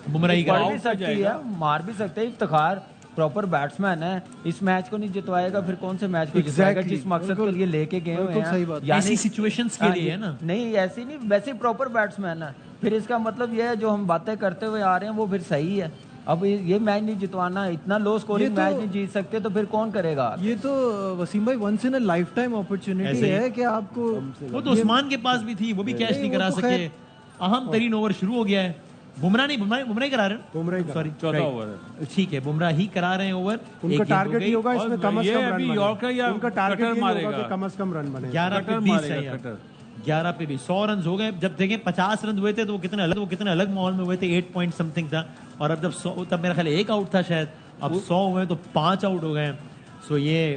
बुमराह ही पढ़ करा भी सकती है, मार भी सकते हैं। इफ्तिखार प्रॉपर बैट्समैन है, इस मैच को नहीं जितवाएगा फिर कौन से मैच को जितवाएगा? जिस मकसद के लिए लेके गए हुए हैं, ऐसी सिचुएशंस के लिए है ना। नहीं ऐसी नहीं, वैसे प्रॉपर बैट्समैन है। फिर इसका मतलब ये है जो हम बातें करते हुए आ रहे हैं वो फिर सही है। अब ये मैच नहीं जितवाना, इतना लो स्कोरिंग मैच नहीं जीत सकते तो फिर कौन करेगा? ये तो वसीम भाई once in a lifetime opportunity है कि आपको। वो तो उस्मान के पास भी थी, वो भी कैच नहीं करा सके। अहम तरीन ओवर शुरू हो गया है। बुमराह ही करा रहे हैं। बुमराह सॉरी, चौथा ओवर है। ठीक है, बुमराह ही करा रहे हैं ओवर। उनका टारगेट ही होगा इसमें कम और से ये कम रन अभी बने। यॉर्कर या उनका टारगेट कटर ये होगा मारेगा। कि कम से कम रन बने। 11 पे कटर 20 मारेगा, चाहिए। कटर। 11 पे भी 100 रन हो गए। जब देखें 50 रन हुए थे तो वो कितने अलग माहौल में हुए थे। 8 पॉइंट समथिंग था। और अब जब 100, तब मेरा ख्याल 1 आउट था शायद। अब 100 हुए तो 5 आउट हो गए। सो ये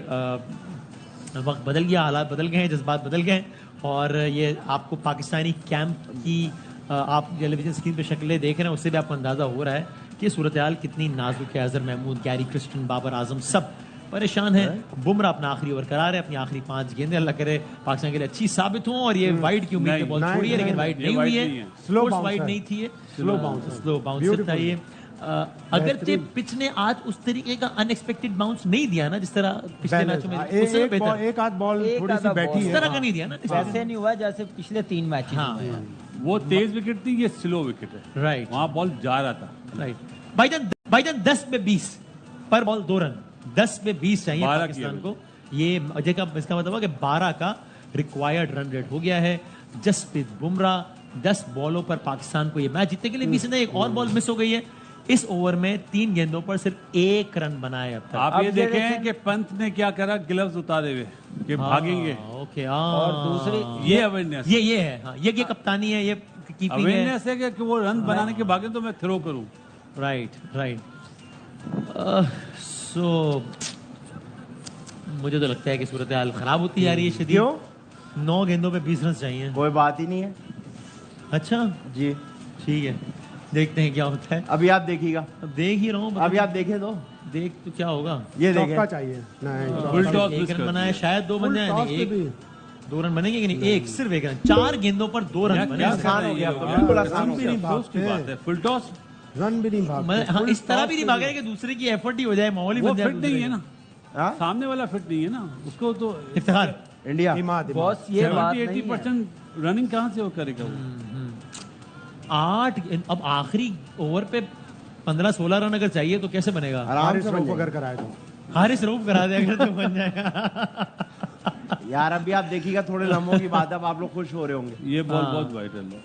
वक्त बदल गया, हालात बदल गए हैं, जज्बात बदल गए। और ये आपको पाकिस्तानी कैंप की आप टेलीविजन स्क्रीन पे शक्लें देख रहे हैं, उससे भी आपको अंदाज़ा हो रहा है कि सूरत हाल कितनी नाजुक है। अजहर महमूद, गैरी क्रिस्टन, बाबर आजम सब परेशान है। बुमराह अपना आखिरी ओवर करा रहे, अपनी आखिरी 5 गेंदें अल्लाह करे पाकिस्तान के लिए अच्छी साबित हों। और ये वाइड की उम्मीद बॉल छोड़ी है, लेकिन वाइड नहीं हुई है। स्लो वाइड नहीं थी, स्लो बाउंस था ये। अगर पिच ने आज उस तरीके का अनएक्सपेक्टेड बाउंस नहीं दिया ना, जिस तरह पिछले मैचों में, उससे तो बेहतर एक आध बॉल एक थोड़ी सी आधा बैठी इस है। तरह का नहीं दिया ना। वैसे नहीं हुआ जैसे पिछले 3 मैच हाँ, हुए हैं। वो तेज विकेट थी, ये स्लो विकेट है। राइट वहां बॉल जा रहा था। राइट। भाईजान 10 पे 20 पर बॉल 2 रन, 10 पे 20 चाहिए 12 पाकिस्तान को। ये अजय का इसका मतलब है कि 12 का रिक्वायर्ड रन रेट हो गया है। जसप्रीत बुमराह 10 बॉलों पर पाकिस्तान को ये मैच जीतने के लिए 20 ने एक और बॉल मिस हो गई है। इस ओवर में 3 गेंदों पर सिर्फ 1 रन बनाए अब तक। आप ये देखें कि पंत ने क्या करा, ग्लव्स उतारे हुए कि भागेंगे। ओके। और दूसरी ये अवेयरनेस, ये है, हाँ, ये कप्तानी है, ये कीपिंग है। अवेयरनेस है कि वो रन बनाने के भागे तो मैं थ्रो करूं। राइट। सो मुझे तो लगता है कि सूरत हाल खराब होती जा रही है शदीद। क्यों? 9 गेंदों पे 20 रन चाहिए। कोई बात ही नहीं है। अच्छा जी ठीक है, देखते हैं क्या होता है। अभी आप देखिएगा, अब देख ही रहा हूँ, अभी आप देखे तो देख तो क्या होगा। ये चौका देखें, चाहिए नहीं, फुल टॉस एक मिस रन कर बनाए, दिया। शायद 2 बन जाए, टॉस नहीं पे एक भी 2 रन बनेंगे कि नहीं, एक सिर्फ 1 रन, 4 गेंदों पर 2 रन बने। क्या आसान हो गया, कर तो रहे हैं बिल्कुल ये? आसान हो भी गया। नहीं अफसोस की भागते। बात है, फुल टॉस रन भी नहीं भागते। हाँ, फुल इस तरह टॉस भी नहीं पे भागेगा कि दूसरे की एफर्ट ही हो जाए, माहौल ही वो बन जाए फिट नहीं है दूसरे ना, हाँ? सामने वाला फिट नहीं है ना, उसको तो का। इफ्तिखार, इंडिया इमाद बॉस ये बात 70-80% नहीं है। रनिंग कहाँ से वो करेगा वो? 8 अब आखिरी ओवर पे 15-16 रन अगर चाहिए तो कैसे बनेगा? आराम हारिस से बन रऊफ जाएगा। अगर कराए तो हारिस रऊफ करा दे अगर तो बन जाएगा। यार अभी आप देखिएगा, थोड़े लम्हों की बात है, अब आप लोग खुश हो रहे होंगे। ये बॉल हाँ। बहुत वाइटल है।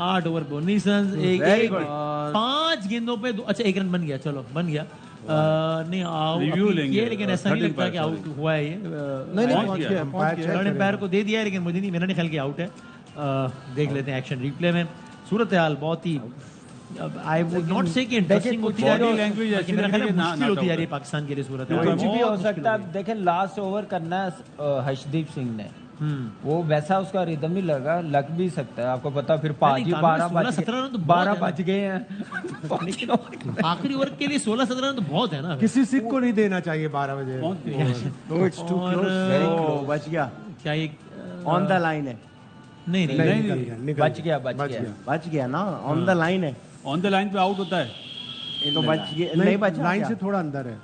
8 ओवर 19 रन, Very good. 5 गेंदों पे अच्छा 1 रन बन गया, चलो बन गया। नहीं Review आउट लेंगे, किए, लेकिन ऐसा नहीं 13 लगता कि पर, आउट हुआ है ये। नहीं पहुंच पहुंच गया, गया, अंपायर पहुंच चेक गया। लॉर्ड करेगा। एम्पायर को दे दिया है, लेकिन मुझे नहीं, मेरा नहीं ख्याल कि आउट है। देख लेते हैं एक्शन रिप्ले में। सूरत हाल बहुत ही, आई वुड नॉट से कि इंटरेस्टिंग होती है, body language ऐसी मेरा ख्याल है लगी कि मुश्किल ना- होती है not ये out पाकिस्तान के लिए सूरत है। हाल। कुछ भी बहुत हो मुश्किल सकता होती है। देखें लास्ट ओवर करना है हर्षदीप सिंह ने, वो वैसा उसका रिदम नहीं लगा, लग भी सकता है, आपको पता। फिर पाजी 12 बज 16-17 रन तो बहुत 12 है ना। बज गए हैं। आखिरी ओवर के लिए 16-17 रन तो बहुत है ना। किसी सिख को नहीं देना चाहिए 12 बजे। पहुंच गया। और ओ, बच गया, क्या ये ऑन द लाइन है, नहीं नहीं, नहीं, निकल गया, निकल बच गया, बच गया। बच गया ना, ऑन द लाइन है ऑन द लाइन पे आउट होता है। तो बच गया, नहीं बचा लाइन क्या? से थोड़ा अंदर है।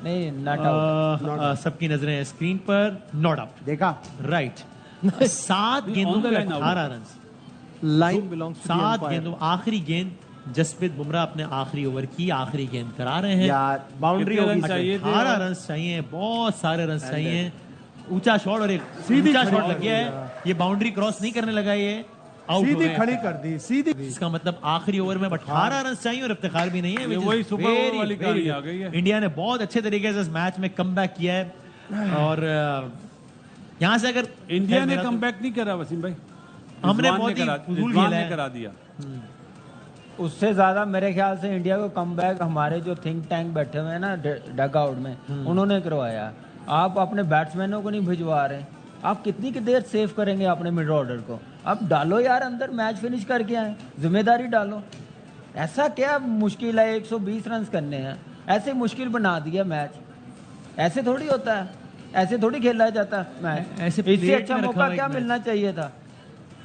नहीं नॉट आउट। सबकी नजरें स्क्रीन पर, नॉट आउट, देखा, राइट। 7 गेंदों on the पे line out. 18 run, line belongs to 7 गेंदों, आखिरी गेंद जसप्रीत बुमराह अपने आखिरी ओवर की आखिरी गेंद करा रहे हैं। यार बाउंड्री कितने होगी रन चाहिए थे? 18 रन चाहिए, बहुत सारे रन चाहिए। ऊंचा शॉट और एक ऊंचा शॉट लग गया है, ये बाउंड्री क्रॉस नहीं करने लगा, ये आउट हो सीधी गए। खड़ी कर दी, सीधी। इसका मतलब आखिरी ओवर में 18 रन चाहिए और इफ्तिखार भी नहीं है। ये which is वही सुपर ओवर very, वाली very कहानी good. आ गई है। इंडिया ने बहुत अच्छे तरीके से इस मैच में कमबैक किया है और यहाँ से अगर इंडिया ने मेरा तो- कमबैक नहीं करा वसीम भाई, हमने रिजवान बहुत ही करा- फजूल रिजवान खेला ने है। करा दिया। उससे ज्यादा मेरे ख्याल से इंडिया को कमबैक हमारे जो थिंक टैंक बैठे हुए हैं ना डग आउट में, उन्होंने करवाया। आप अपने बैट्समैनों को नहीं भिजवा रहे, आप कितनी की देर सेव करेंगे अपने मिड ऑर्डर को? आप डालो यार अंदर, मैच फिनिश करके आए, जिम्मेदारी डालो। ऐसा क्या मुश्किल है 120 रन करने हैं? ऐसे मुश्किल बना दिया मैच, ऐसे थोड़ी होता है, ऐसे थोड़ी खेला जाता है मैच। ऐसे इससे प्लेट अच्छा में रखा मौका हुआ एक क्या मैच। मिलना चाहिए था?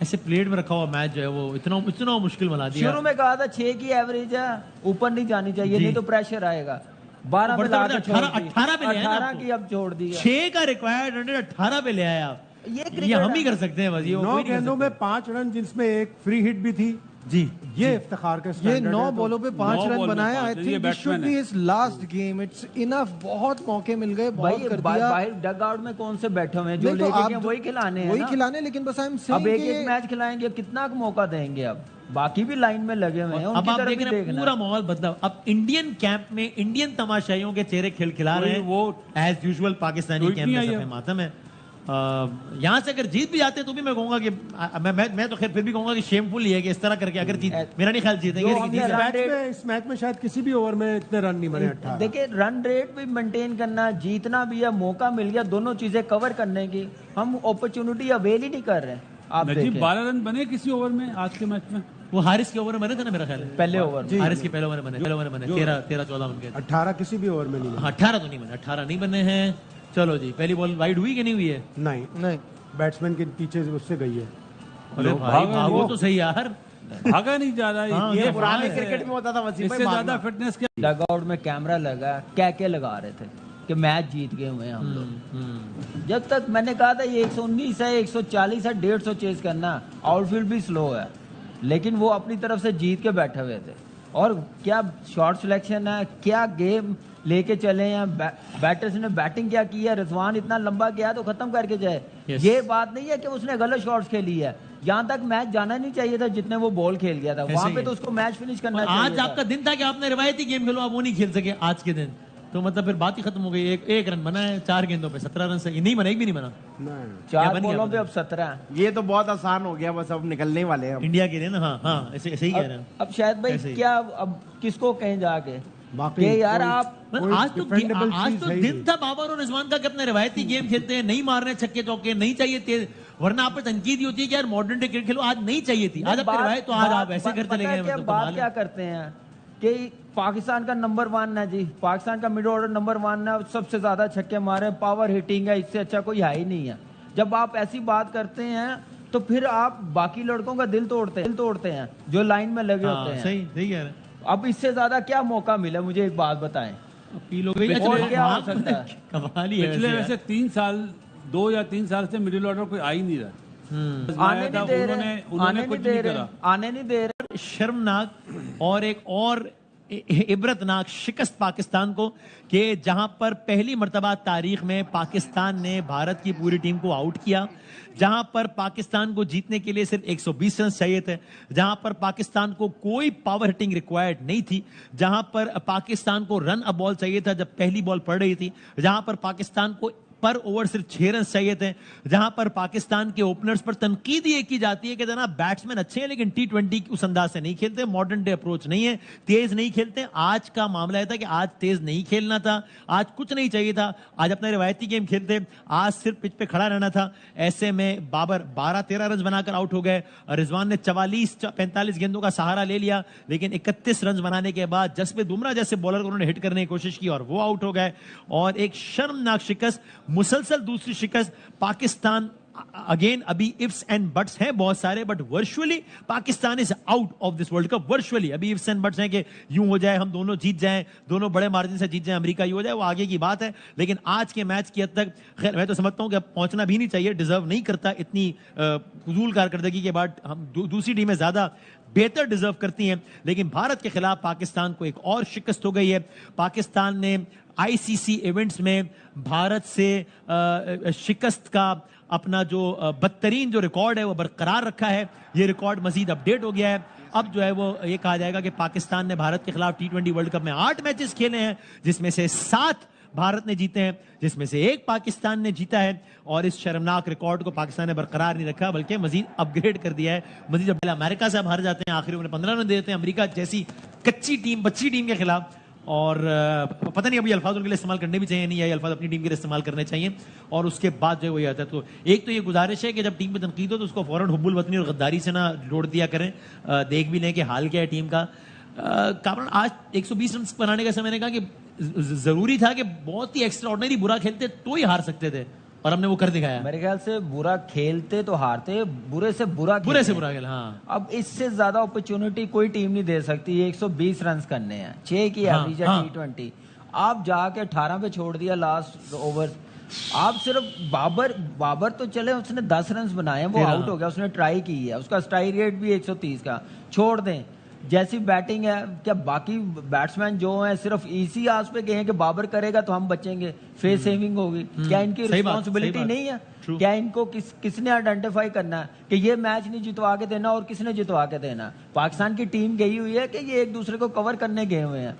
ऐसे प्लेट में रखा हुआ मैच जो है वो इतना मुश्किल बना दिया। शुरू में कहा था 6 की एवरेज है, ऊपर नहीं जानी चाहिए, जी। नहीं तो प्रेशर आएगा। 12 पे बढ़ता ला बढ़ता के छोड़ 18 दी। 18 पे ले आए ना 18 आपको। की अब छोड़ दी है। 6 का रिक्वायर्ड रन 18 पे ले आए आप। ये ये क्रिकेट हम ही है। कर सकते हैं बस, ये वो 9 कोई नहीं कर गेंदों में सकता। 5 रन, जिसमें एक फ्री हिट भी थी। जी ये इफ्तिखार का ये स्टैंडर्ड 9 है तो- बॉलों पे 5 9 रन बॉल में बनाए। 5 आई ये think this should batsman be है। His last game. It's enough, बहुत मौके मिल गए, बहुत भाई कर दिया। बाहर डग आउट में कौन से बैठे हुए हैं जो नहीं तो लेके आप गए वही खिलाने हैं वही ना। खिलाने, लेकिन बस आई एम अब सेइंग एक कि एक मैच खिलाएंगे, कितना मौका देंगे? अब बाकी भी लाइन में लगे हुए हैं, अब उनकी आप तरफ देख भी रहे हैं देखना पूरा है। माहौल बदला। अब इंडियन कैंप में इंडियन तमाशाइयों के चेहरे खिला रहे हैं, वो एज यूजुअल पाकिस्तानी ट्वीट कैंप नहीं में आई है। सफे मातम है। यहाँ से अगर जीत भी जाते हैं तो भी मैं कहूंगा कि मैं तो खैर फिर भी कहूंगा कि शेमफुल ही है कि इस तरह करके अगर जीत, मेरा नहीं ख्याल जीतेंगे, जो लेकिन हमने जीत रन जाए। इस मैच में शायद किसी भी ओवर में इतने रन नहीं बने। 18 देखिए रन रेट भी मेंटेन करना, जीतना भी है, मौका मिल गया दोनों चीजें कवर करने की, हम अपॉर्चुनिटी अवेल ही नहीं कर रहे हैं। आप नजीब देखें 12 रन बने किसी ओवर में आज के मैच में। वो हारिस के ओवर में बने थे ना मेरा ख्याल है। पहले ओवर में। हारिस के पहले ओवर में बने 13-14 उनके। 18 किसी भी ओवर में नहीं बने। 18 तो नहीं बने, 18 नहीं बने हैं। चलो जी, पहली बॉल वाइड हुई कि नहीं हुई है? नहीं, नहीं, बैट्समैन के पीछे से उससे गई है। अरे भाई भागो तो सही यार। भागा नहीं जा रहा हाँ, है ये ये पुराने बात है। क्रिकेट में होता था वसीम भाई, इससे ज्यादा भागना। फिटनेस क्या। डग आउट में कैमरा लगा, क्या लगा रहे थे कि मैच जीत गए हुए हैं हम लोग। जब तक मैंने कहा था ये 119 है, 140 है, 150 चेज करना, आउटफील्ड भी स्लो है, लेकिन वो अपनी तरफ से जीत के बैठे हुए थे। और क्या शॉट सिलेक्शन है, क्या गेम लेके चले हैं, बैटर्स ने बैटिंग क्या की है, रिजवान इतना लंबा गया तो खत्म करके जाए। Yes. ये बात नहीं है कि उसने गलत शॉट्स खेली है, यहाँ तक मैच जाना नहीं चाहिए था जितने वो बॉल खेल गया था, वहां ही पे है। तो उसको मैच फिनिश करना और चाहिए आज था। आपका दिन था कि आपने रिवायती गेम खेलो, आप वो नहीं खेल सके आज के दिन, तो मतलब फिर बात ही खत्म हो गई। एक रन बना है 4 गेंदों पे, 17 रन से नहीं बना, एक भी नहीं बना। नहीं, क्या 4 बन गया बॉलों पे बन अब 17 है। ये तो बहुत आसान हो गया, बस अब निकलने ही वाले हैं हम। इंडिया के लिए ना। हाँ हाँ, ऐसे ऐसे ही कह रहे हैं। अब शायद ऐसे भाई ही। क्या अब किसको कहें जाके बाकी कि यार कोई- आप मतलब आज तो डिफेंडेबल आज चीज तो है ही दिन नहीं। था बाबर और रिजवान का कि अपने रिवायती गेम खेलते हैं, नहीं मारने छक्के चौके, नहीं चाहिए तेज वरना आप पर तनकीद ही होती है कि यार मॉडर्न डे क्रिकेट खेलो, आज नहीं चाहिए थी, आज आप करवाए तो आज आप ऐसे घर चले गए। मतलब बात क्या करते हैं कि पाकिस्तान का नंबर 1 है जी, पाकिस्तान का मिडिल ऑर्डर नंबर 1 है, सबसे ज्यादा छक्के मारे, पावर हिटिंग है, इससे अच्छा कोई है ही नहीं है। जब आप ऐसी बात करते हैं तो फिर आप बाकी लड़कों का दिल तोड़ते हैं जो लाइन में लगे होते हैं। सही कह रहे हैं। अब इससे ज्यादा क्या मौका मिला, मुझे एक बात बताएं। अपील हो गई। और क्या हो सकता है? कमाल ही है पिछले वैसे वैसे 3 साल 2 या 3 साल से मिडिल ऑर्डर कोई आ ही नहीं रहा। आने नहीं दे रहे, उन्होंने कुछ नहीं करा। आने नहीं दे रहे। शर्मनाक और एक और इबरतनाक शिकस्त पाकिस्तान को कि जहां पर पहली मर्तबा तारीख में पाकिस्तान ने भारत की पूरी टीम को आउट किया, जहां पर पाकिस्तान को जीतने के लिए सिर्फ 120 रन चाहिए थे, जहां पर पाकिस्तान को कोई पावर हिटिंग रिक्वायर्ड नहीं थी, जहां पर पाकिस्तान को रन अ बॉल चाहिए था जब पहली बॉल पड़ रही थी, जहां पर पाकिस्तान को पर ओवर सिर्फ 6 रन चाहिए थे, जहां पर पाकिस्तान के ओपनर्स पर तनकीद ये की जाती है कि जनाब बैट्समैन अच्छे हैं लेकिन T20 उस अंदाज से नहीं खेलते, मॉडर्न डे अप्रोच नहीं है, तेज नहीं खेलते। आज का मामला था कि आज तेज नहीं खेलना था, आज कुछ नहीं चाहिए था, आज अपना रिवायती गेम खेलते, आज सिर्फ पिच पे खड़ा रहना था। ऐसे में बाबर 12-13 रन बनाकर आउट हो गए, रिजवान ने 44-45 गेंदों का सहारा ले लिया, लेकिन 31 रन बनाने के बाद जसप्रीत बुमराह जैसे बॉलर को उन्होंने हिट करने की कोशिश की और वो आउट हो गए। और एक शर्मनाक शिकस्त, मुसलसल दूसरी शिकस्त। पाकिस्तान अगेन अभी इफ्स एंड बट्स हैं बहुत सारे, but virtually Pakistan is out of this world cup. Virtually अभी इफ्स एंड बट्स हैं कि यूं हो जाए हम दोनों जीत जाएं, दोनों बड़े मार्जिन से जीत जाएं, अमेरिका यूं हो जाए, वो आगे की बात है। लेकिन आज के मैच की हद तक खैर मैं तो समझता हूं कि अब पहुंचना भी नहीं चाहिए, डिजर्व नहीं करता इतनी फजूल कारकर्दगी के बाद। हम दूसरी टीमें ज्यादा बेहतर डिजर्व करती हैं, लेकिन भारत के खिलाफ पाकिस्तान को एक और शिकस्त हो गई है। पाकिस्तान ने आईसीसी इवेंट्स में भारत से शिकस्त का अपना जो बदतरीन जो रिकॉर्ड है वो बरकरार रखा है। ये रिकॉर्ड मजीद अपडेट हो गया है। अब जो है वो ये कहा जाएगा कि पाकिस्तान ने भारत के खिलाफ T20 वर्ल्ड कप में 8 मैचेस खेले हैं, जिसमें से 7 भारत ने जीते हैं, जिसमें से 1 पाकिस्तान ने जीता है। और इस शर्मनाक रिकॉर्ड को पाकिस्तान ने बरकरार नहीं रखा, बल्कि मजीद अपग्रेड कर दिया है। मजीद जब अमेरिका से आप हार जाते हैं, आखिरी में 15 रन देते हैं अमेरिका जैसी कच्ची टीम, बच्ची टीम के खिलाफ। और पता नहीं अभी अल्फाज उनके लिए इस्तेमाल करने भी चाहिए नहीं, या अल्फाज अपनी टीम के लिए इस्तेमाल करने चाहिए। और उसके बाद जो है वो ये आता है, तो एक तो ये गुजारिश है कि जब टीम पे तनकीद हो तो उसको फौरन हुब्बुल वतनी और गद्दारी से ना जोड़ दिया करें। देख भी लें कि हाल क्या है टीम का। कारण आज 120 रन बनाने का समय मैंने कहा कि जरूरी था कि बहुत ही एक्स्ट्रा ऑर्डिनरी बुरा खेलते तो ही हार सकते थे, और हमने वो कर दिखाया। मेरे ख्याल से बुरा खेलते तो हारते, बुरे से बुरा खेल। हाँ, अब इससे ज्यादा अपॉर्चुनिटी कोई टीम नहीं दे सकती। 120 रन करने हैं, 6 की एवरेज है T20। आप जाके 18 पे छोड़ दिया लास्ट ओवर। आप सिर्फ बाबर तो चले, उसने 10 रन बनाए, वो आउट हो गया, उसने ट्राई की है, उसका स्ट्राइक रेट भी 130 का। छोड़ दें, जैसी बैटिंग है, क्या बाकी बैट्समैन जो हैं सिर्फ इसी आस पे गए हैं कि बाबर करेगा तो हम बचेंगे, फेस सेविंग होगी। क्या इनकी रिस्पॉन्सिबिलिटी नहीं है? क्या इनको किसने आइडेंटिफाई करना है कि ये मैच नहीं जितवा के देना और किसने जितवा के देना है? पाकिस्तान की टीम गई हुई है कि ये एक दूसरे को कवर करने गए हुए हैं।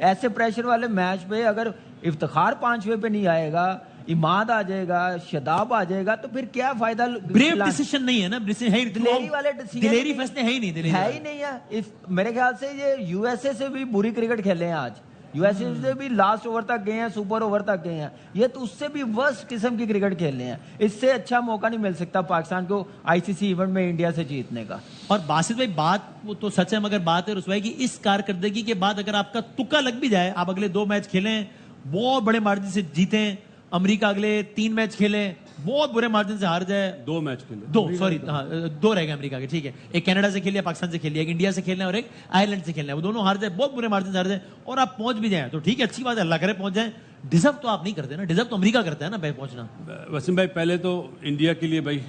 ऐसे प्रेशर वाले मैच पे अगर इफ्तिखार 5वें पे नहीं आएगा, इमाद आ जाएगा, शदाब आ जाएगा, तो फिर क्या फायदा? ब्रेव डिसीजन नहीं है ना, दिलेरी वाले दिलेरी फैसले है ही नहीं है। मेरे ख्याल से ये यूएसए से भी बुरी क्रिकेट खेले हैं आज। यूएसए से भी लास्ट ओवर तक गए हैं, सुपर ओवर तक गए हैं। ये तो उससे भी वर्स्ट किस्म की क्रिकेट खेल रहे हैं। इससे अच्छा मौका नहीं मिल सकता पाकिस्तान को आईसीसी इवेंट में इंडिया से जीतने का। और बासित भाई बात वो तो सच है, मगर बात है रुसवाई की, इस कारकर्दगी के बाद अगर आपका तुक्का लग भी जाए, आप अगले 2 मैच खेलें, बहुत बड़े मार्जिन से जीतें, अमेरिका अगले 3 मैच खेले, बहुत बुरे मार्जिन से हार जाए, 2 मैच खेले, 2 रह गए अमेरिका के, ठीक है, एक कनाडा से खेलिए, पाकिस्तान से खेलिए, एक इंडिया से खेलना है और एक आयरलैंड से खेलना है, वो दोनों हार जाए, बहुत बुरे मार्जिन से हार जाए, और आप पहुंच भी जाए तो ठीक है, अच्छी बात है, अल्लाह करे पहुंच जाए। डिजर्व तो आप नहीं करते ना, डिजर्व तो अमेरिका करता है ना पहुंचना। वसीम भाई पहले तो इंडिया के लिए भाई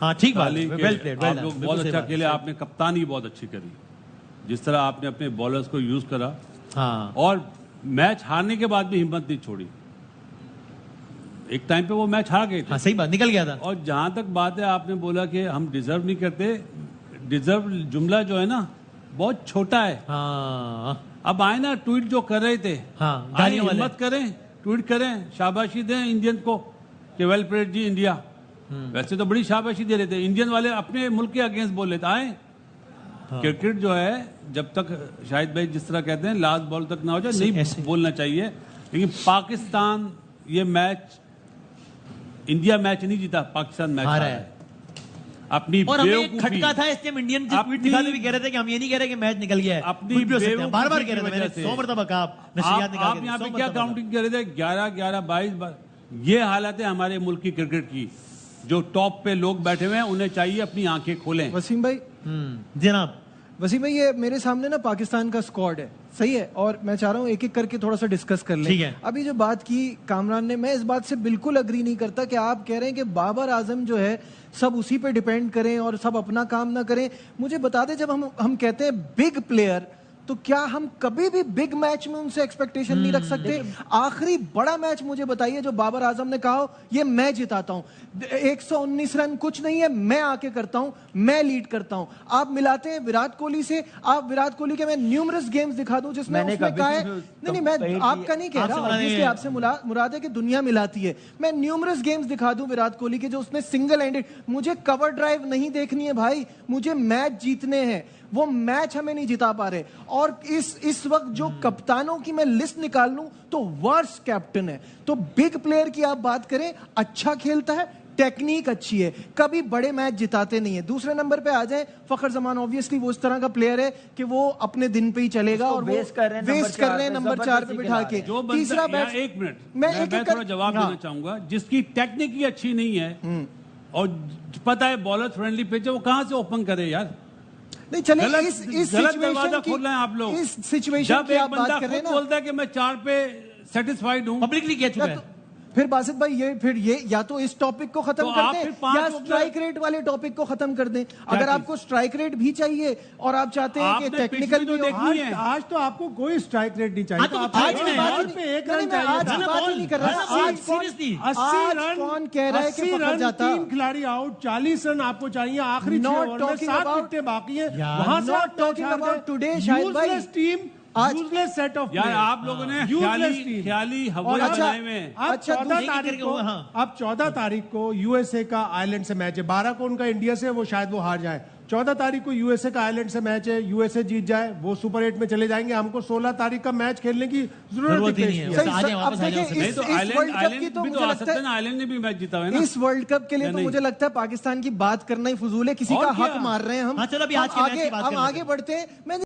हाँ ठीक बात, वेल प्लेड, आप लोग बहुत अच्छा खेले, आपने कप्तानी बहुत अच्छी करी, जिस तरह आपने अपने बॉलर्स को यूज करा, हाँ, और मैच हारने के बाद भी हिम्मत नहीं छोड़ी। एक टाइम पे वो मैच हार गए थे, हाँ, सही बात, निकल गया था। और जहां तक बात है, आपने बोला कि हम डिजर्व नहीं करते, डिजर्व जुमला जो है ना बहुत छोटा है। हाँ, अब आए ना ट्वीट जो कर रहे थे, हाँ, हिम्मत करें, ट्वीट करें, शाबाशी दें इंडियन को कि वेल प्लेड जी इंडिया। वैसे तो बड़ी शाबाशी दे रहे थे, इंडियन वाले अपने मुल्क के अगेंस्ट बोल लेते आए। हाँ। क्रिकेट जो है जब तक शाहिद भाई जिस तरह कहते हैं लास्ट बॉल तक ना हो जाए नहीं बोलना चाहिए, लेकिन पाकिस्तान ये मैच, इंडिया मैच नहीं जीता, पाकिस्तान मैच हारा है। अपनी और हमें एक बेवकूफी, खटका था इसलिए हम इंडियन जो ट्वीट दिखाते भी कह रहे थे कि हम ये नहीं कह रहे कि मैच निकल गया है, अपनी कुछ भी हो सकता है, बार बार बेवकूफी कह रहे थे, की मैंने वजह से। 100 मरतबा कहा, नशरियात निकाल आप के, यहाँ 100 पे क्या मरतबा काउंटिंग कर रहे थे? 11-11, 22, ये हालत है हमारे मुल्क की क्रिकेट की। जो टॉप पे लोग बैठे हुए हैं उन्हें चाहिए अपनी आंखें खोलें। वसीम भाई, जनाब वसीम भाई, ये मेरे सामने ना पाकिस्तान का स्क्वाड है, सही है, और मैं चाह रहा हूँ एक एक करके थोड़ा सा डिस्कस कर लें। ठीक है। अभी जो बात की कामरान ने, मैं इस बात से बिल्कुल अग्री नहीं करता कि आप कह रहे हैं कि बाबर आजम जो है सब उसी पे डिपेंड करें और सब अपना काम ना करें। मुझे बता दें, जब हम कहते हैं बिग प्लेयर, तो क्या हम कभी भी बिग मैच में उनसे एक्सपेक्टेशन नहीं रख सकते? आखिरी बड़ा मैच मुझे बताइए जो बाबर आजम ने कहा ये मैं जिताता हूं, 119 रन कुछ नहीं है, मैं आके करता हूं, मैं लीड करता हूं। आप मिलाते हैं विराट कोहली से, आप विराट कोहली के मैं न्यूमरस गेम्स दिखा दूं जिसमें उसने कहा है, नहीं मैं आपका नहीं कह रहा, ऑब्वियसली आपसे मुराद है कि दुनिया मिलाती है। मैं न्यूमरस गेम्स दिखा दूं विराट कोहली के जो उसने सिंगल हैंडेड, मुझे कवर ड्राइव नहीं देखनी है भाई, मुझे मैच जीतने हैं, वो मैच हमें नहीं जिता पा रहे। और इस वक्त जो कप्तानों की मैं लिस्ट निकाल लूं तो वर्स्ट कैप्टन है। तो बिग प्लेयर की आप बात करें, अच्छा खेलता है, टेक्निक अच्छी है, कभी बड़े मैच जिताते नहीं है। दूसरे नंबर पे आ जाए फखर जमान, ऑब्वियसली वो इस तरह का प्लेयर है कि वो अपने दिन पे ही चलेगा और वेस्ट कर रहे हैं नंबर 4 पे बिठा के। जो तीसरा बंदा, बैट, एक मिनट मैं थोड़ा जवाब देना चाहूंगा। जिसकी टेक्निक ही अच्छी नहीं है और पता है बॉलर फ्रेंडली पिच है, वो कहां से ओपन करे यार? नहीं चले, गलत इस दरवाजा खोल रहे हैं आप लोग। इस सिचुएशन जब की एक आप बात बंदा कर रहे हैं खुद ना, बोलता है कि मैं 4 पे सेटिस्फाइड हूं, पब्लिकली कह चुका है। फिर बासित भाई ये या तो इस टॉपिक को खत्म तो कर आप दें फिर 5 या ओवर- स्ट्राइक रेट वाले टॉपिक को खत्म कर दें। अगर आपको स्ट्राइक रेट भी चाहिए और आप चाहते हैं कि आपने टेक्निकल पिछली तो भी हो, देखनी है। आज तो आपको कोई स्ट्राइक रेट नहीं चाहिए। हाँ, तो आप आज आज की बात पे एक नहीं, रन मैं आज चाहिए की था। बात ही नहीं कर रहा। आज सीरियसली 80 रन, कौन कह रहा है कि 80 फखर रन, जाता? 3 खिलाड़ी आउट, 40 रन आपको चाहिए आखिरी 6 Not ओवर में, talking 7 about- विकेटें बाकी हैं, यार, वहां से not आप talking हार about गए। today, शाहिद भाई। Useless टीम, आज- useless set of यार players। आप लोगों ने Useless team। ख्याली और हवा अच्छा, बनाए हुए हैं। अब अच्छा, 14 एक तारीख करके को, हाँ। अब 14 तारीख को यूएसए का आयरलैंड से मैच है, 12 को उनका इंडिया से, वो शायद वो हार जाए। 14 तारीख को यूएसए का आयरलैंड से मैच है, यूएसए जीत जाए वो सुपर 8 में चले जाएंगे। हमको 16 तारीख का मैच खेलने की जरूरत ही नहीं है। सही, आ जाए, वापस आ जाओ। अब देखिए, नहीं तो इस वर्ल्ड कप की आइलैंड तो भी तो मुझे आ लगता सकता है है ना, आइलैंड ने भी मैच जीता है ना। इस वर्ल्ड कप के लिए तो नहीं। मुझे लगता है पाकिस्तान की बात करना ही फजूल है, किसी और का क्या? हक मार रहे हैं हम। हाँ, चलो अभी हम आज के मैच की आगे बात हम कर लेते आगे हैं। बढ़ते हैं। मैं